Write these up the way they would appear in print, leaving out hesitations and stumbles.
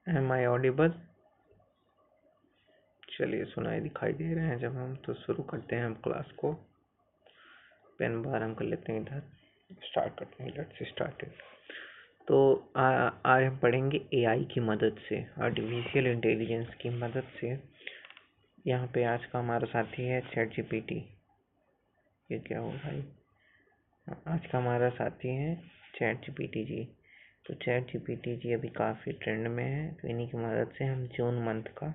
M I audible? चलिए, सुनाई दिखाई दे रहे हैं जब हम तो शुरू करते हैं हम क्लास को। पेन बाहर हम कर लेते हैं, इधर स्टार्ट करते हैं। Let's start it. तो आज हम पढ़ेंगे एआई की मदद से, आर्टिफिशियल इंटेलिजेंस की मदद से। यहाँ पे आज का हमारा साथी है चैट जीपीटी। ये क्या हो भाई? आज का हमारा साथी है चैट जीपीटी जी। तो चैट जीपीटी जी अभी काफ़ी ट्रेंड में है, तो इन्हीं की मदद से हम जून मंथ का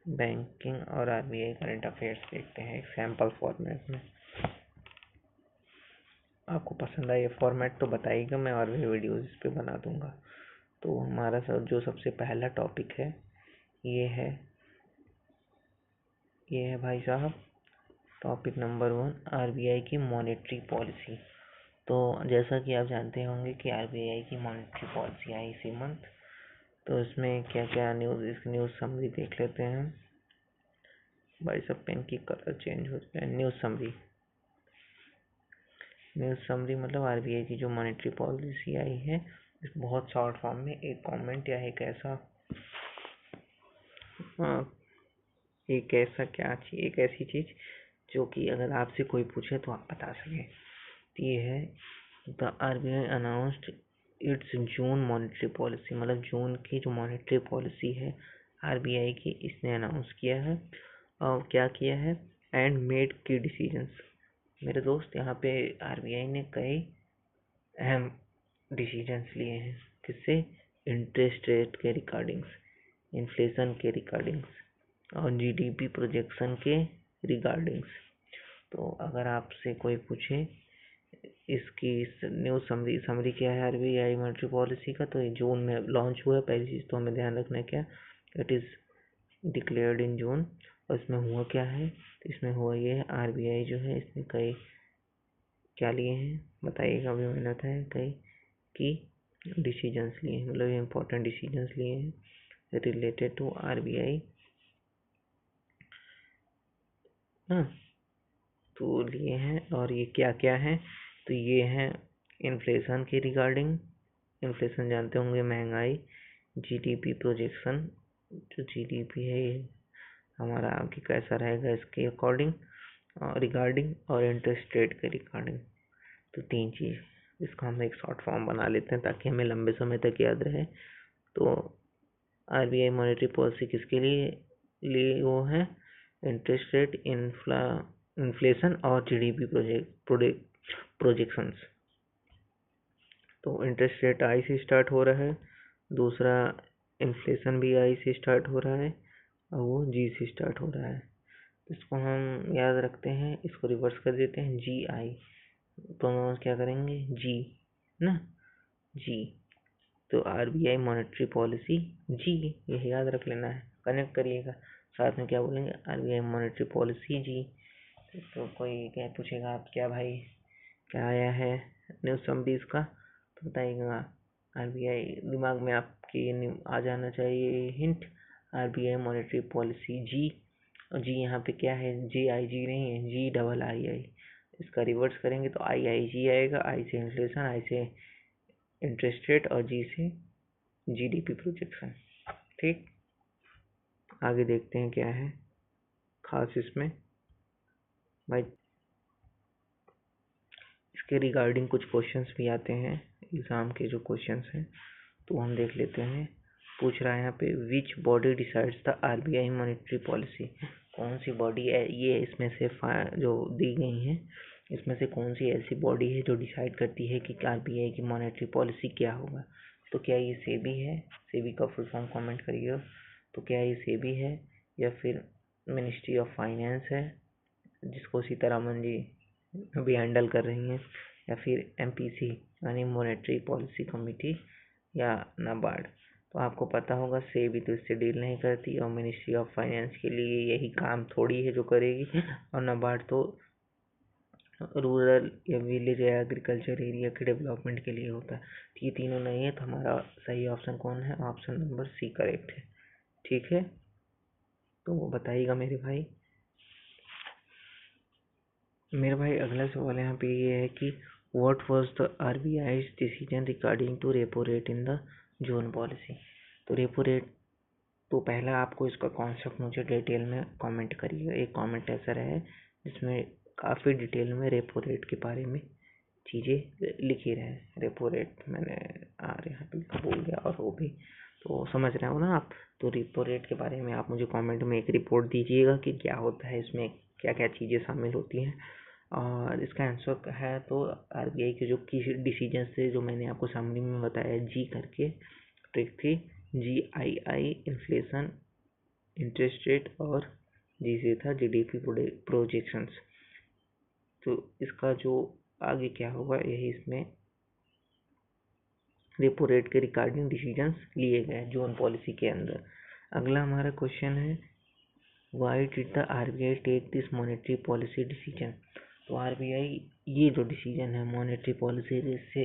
बैंकिंग और आरबीआई करंट अफेयर्स देखते हैं एक सैम्पल फॉर्मेट में। आपको पसंद आए ये फॉर्मेट तो बताइएगा, मैं और भी वीडियोस इस पे बना दूंगा। तो हमारा जो सबसे पहला टॉपिक है ये है भाई साहब टॉपिक नंबर 1, आरबीआई की मॉनेटरी पॉलिसी। तो जैसा कि आप जानते होंगे कि आरबीआई की मॉनेटरी पॉलिसी आई इसी मंथ। तो इसमें क्या क्या न्यूज़ समरी देख लेते हैं। भाई सब पेन की कलर चेंज हो जाए। न्यूज़ समरी मतलब आरबीआई की जो मॉनेटरी पॉलिसी आई है, इस बहुत शॉर्ट फॉर्म में एक कमेंट या एक ऐसा एक ऐसी चीज जो कि अगर आपसे कोई पूछे तो आप बता सकें। तो ये है the RBI announced it's June monetary policy, मतलब जून की जो मॉनेटरी पॉलिसी है आरबीआई की, इसने अनाउंस किया है। और क्या किया है? एंड मेड की डिसीजंस। मेरे दोस्त, यहाँ पे आरबीआई ने कई अहम डिसीजंस लिए हैं। किससे? इंटरेस्ट रेट के रिगार्डिंग्स, इन्फ्लेशन के रिगार्डिंग्स और जीडीपी प्रोजेक्शन के रिगार्डिंग्स। तो अगर आपसे कोई पूछे इसकी न्यूज़ समरी क्या है आरबीआई मॉनेटरी पॉलिसी का, तो ये जून में लॉन्च हुआ है। पहली चीज़ तो हमें ध्यान रखना है क्या, इट इज़ डिक्लेयर्ड इन जून। और इसमें हुआ क्या है? इसमें हुआ ये है, आरबीआई जो है इसने कई क्या लिए हैं बताइएगा, अभी मेहनत है कई की डिसीजंस लिए हैं, मतलब इम्पोर्टेंट डिसीजंस लिए हैं रिलेटेड टू आरबीआई। हाँ, तो लिए हैं। और ये क्या क्या है? तो ये है इन्फ्लेशन के रिगार्डिंग। इन्फ्लेशन जानते होंगे, महंगाई। जीडीपी प्रोजेक्शन, जो जीडीपी है ये हमारा आगे कैसा रहेगा इसके अकॉर्डिंग रिगार्डिंग, और इंटरेस्ट रेट के रिगार्डिंग। तो 3 चीज़, इसका हम एक शॉर्ट फॉर्म बना लेते हैं ताकि हमें लंबे समय तक याद रहे। तो आरबीआई मॉनेटरी पॉलिसी किसके लिए वो है? इंटरेस्ट रेट, इन्फ्लेशन और जीडीपी प्रोजेक्शंस। तो इंटरेस्ट रेट आई से स्टार्ट हो रहा है, दूसरा इन्फ्लेशन भी आई से स्टार्ट हो रहा है, और वो जी से स्टार्ट हो रहा है। इसको हम याद रखते हैं, इसको रिवर्स कर देते हैं, जी आई। प्रोनाउंस क्या करेंगे? जी ना, जी। तो आरबीआई मॉनेटरी पॉलिसी जी, यही याद रख लेना है, कनेक्ट करिएगा। साथ में क्या बोलेंगे? आरबीआई मॉनेटरी पॉलिसी जी। तो कोई क्या पूछेगा, आप क्या भाई क्या आया है न्यूज़ समरीज का, तो बताइएगा। आरबीआई दिमाग में आपके आ जाना चाहिए हिंट, आरबीआई मॉनेटरी पॉलिसी जी। और जी यहाँ पे क्या है? जी आई जी नहीं है, जी डबल आई आई। इसका रिवर्स करेंगे तो आई आई जी आएगा। आई से इन्फ्लेशन, आई से इंटरेस्ट रेट और जी से जीडीपी प्रोजेक्शन। ठीक, आगे देखते हैं क्या है खास इसमें भाई। इसके रिगार्डिंग कुछ क्वेश्चंस भी आते हैं एग्जाम के, जो क्वेश्चंस हैं तो हम देख लेते हैं। पूछ रहा है यहाँ पे, which body decides the RBI monetary policy. कौन सी बॉडी है ये, इसमें से जो दी गई हैं इसमें से कौन सी ऐसी बॉडी है जो डिसाइड करती है कि आरबीआई की मॉनेटरी पॉलिसी क्या होगा। तो क्या ये सेबी है? सेबी का फुल फॉर्म कमेंट करिएगा। तो क्या ये सेबी है, या फिर मिनिस्ट्री ऑफ फाइनेंस है जिसको सीतारामन जी भी हैंडल कर रही हैं, या फिर एमपीसी यानी मॉनेटरी पॉलिसी कमेटी, या नाबार्ड। तो आपको पता होगा सेबी तो इससे डील नहीं करती, और मिनिस्ट्री ऑफ फाइनेंस के लिए यही काम थोड़ी है जो करेगी, और नाबार्ड तो रूरल या विलेज या एग्रीकल्चर एरिया के डेवलपमेंट के लिए होता है। तो ये तीनों नहीं है, तो हमारा सही ऑप्शन कौन है? ऑप्शन नंबर सी करेक्ट है। ठीक है, तो वो बताइएगा मेरे भाई। मेरे भाई अगला सवाल यहाँ पे ये है कि what was the RBI decision regarding to repo rate in the June policy. तो रेपो रेट, तो पहला आपको इसका कॉन्सेप्ट मुझे डिटेल में कमेंट करिएगा। एक कमेंट ऐसा रहे जिसमें काफ़ी डिटेल में रेपो रेट के बारे में चीज़ें लिखी रहे। रेपो रेट मैंने यहाँ पे बोल गया और वो भी तो समझ रहे हो ना आप। तो रेपो रेट के बारे में आप मुझे कमेंट में एक रिपोर्ट दीजिएगा कि क्या होता है, इसमें क्या क्या चीज़ें शामिल होती हैं। और इसका आंसर है तो आरबीआई के जो की डिसीजन थे जो मैंने आपको सामने में बताया, जी करके ट्रिक थी, GII इन्फ्लेशन, इंटरेस्ट रेट, और जी से था GDP प्रोजेक्शंस। तो इसका जो आगे क्या होगा यही इसमें रेपो रेट के रिगार्डिंग डिसीजंस लिए गए जोन पॉलिसी के अंदर। अगला हमारा क्वेश्चन है, why did the RBI take this monetary policy decision. तो आरबीआई ये जो डिसीजन है मॉनेटरी पॉलिसी से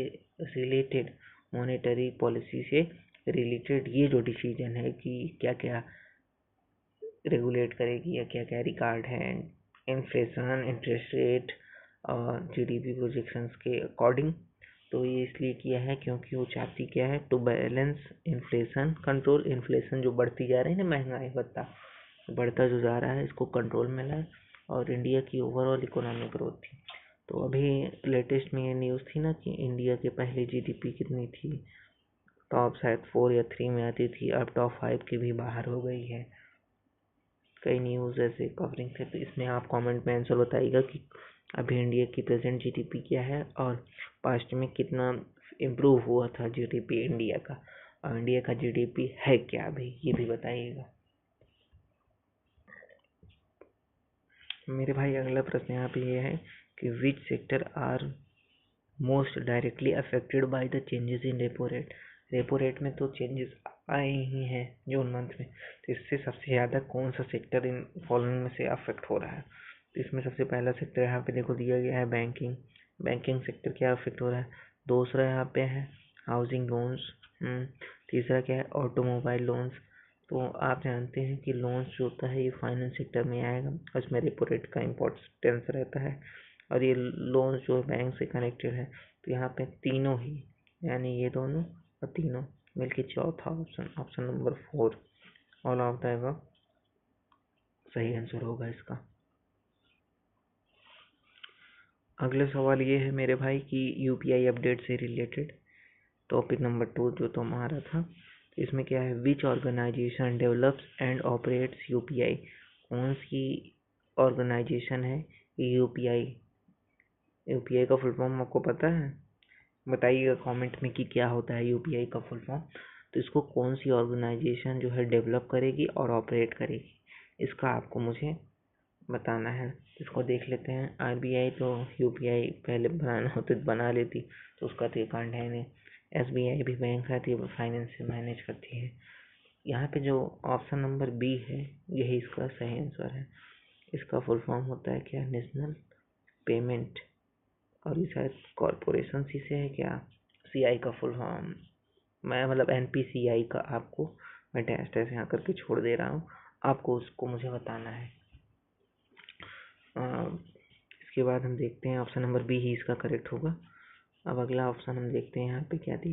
रिलेटेड, मॉनेटरी पॉलिसी से रिलेटेड ये जो डिसीजन है कि क्या क्या रेगुलेट करेगी या क्या क्या रिकॉर्ड है इन्फ्लेशन, इंटरेस्ट रेट और जीडीपी प्रोजेक्शंस के अकॉर्डिंग। तो ये इसलिए किया है क्योंकि वो चाहती क्या है, to balance inflation control. Inflation जो बढ़ती जा रही है ना, महंगाई बढ़ता जो जा रहा है, इसको कंट्रोल में लाए, और इंडिया की ओवरऑल इकोनॉमिक ग्रोथ थी। तो अभी लेटेस्ट में ये न्यूज़ थी ना कि इंडिया के पहले जीडीपी कितनी थी, टॉप शायद 4 या 3 में आती थी, अब टॉप 5 के भी बाहर हो गई है। कई न्यूज़ ऐसे कवरिंग थे। तो इसमें आप कमेंट में आंसर बताइएगा कि अभी इंडिया की प्रेजेंट जीडीपी क्या है और पास्ट में कितना इम्प्रूव हुआ था जीडीपी इंडिया का, और इंडिया का जीडीपी है क्या अभी, ये भी बताइएगा मेरे भाई। अगला प्रश्न यहाँ पे ये है कि which sector are most directly affected by the changes in repo rate. Repo rate में तो चेंजेस आए ही हैं जून मंथ में, तो इससे सबसे ज़्यादा कौन सा सेक्टर इन फॉलोइंग में से अफेक्ट हो रहा है। तो इसमें सबसे पहला सेक्टर यहाँ पे देखो दिया गया है बैंकिंग। बैंकिंग सेक्टर क्या अफेक्ट हो रहा है। दूसरा यहाँ पे है हाउसिंग लोन्स। तीसरा क्या है, ऑटोमोबाइल लोन्स। तो आप जानते हैं कि लोन्स जो होता है ये फाइनेंस सेक्टर में आएगा और इसमें रेपो रेट का इम्पोर्टेंस रहता है, और ये लोन्स जो बैंक से कनेक्टेड है। तो यहाँ पे तीनों ही, यानी ये दोनों और तीनों मिलके चौथा option, option number 4, all of the above सही आंसर होगा इसका। अगला सवाल ये है मेरे भाई कि यूपीआई अपडेट से रिलेटेड टॉपिक नंबर 2 जो तुम्हारा था, इसमें क्या है, which organisation develops and operates UPI. कौन सी ऑर्गेनाइजेशन है यूपीआई। यूपीआई का फुल फॉर्म आपको पता है, बताइएगा कमेंट में कि क्या होता है यूपीआई का फुल फॉर्म। तो इसको कौन सी ऑर्गेनाइजेशन जो है डेवलप करेगी और ऑपरेट करेगी, इसका आपको मुझे बताना है। इसको देख लेते हैं। आरबीआई तो यूपीआई पहले बनाना होते तो बना लेती, तो उसका तो कांड है नहीं। एसबीआई भी बैंक आती है, फाइनेंस से मैनेज करती है। यहाँ पे जो ऑप्शन नंबर बी है यही इसका सही आंसर है। इसका फुल फॉर्म होता है क्या, नेशनल पेमेंट, और ये शायद कॉरपोरेशन सी से है क्या, सीआई का फुल फॉर्म, मैं मतलब एनपीसीआई का आपको मैं टेस्ट ऐसे यहाँ करके छोड़ दे रहा हूँ, आपको उसको मुझे बताना है। इसके बाद हम देखते हैं ऑप्शन नंबर बी ही इसका करेक्ट होगा। अब अगला ऑप्शन हम देखते हैं यहाँ पे क्या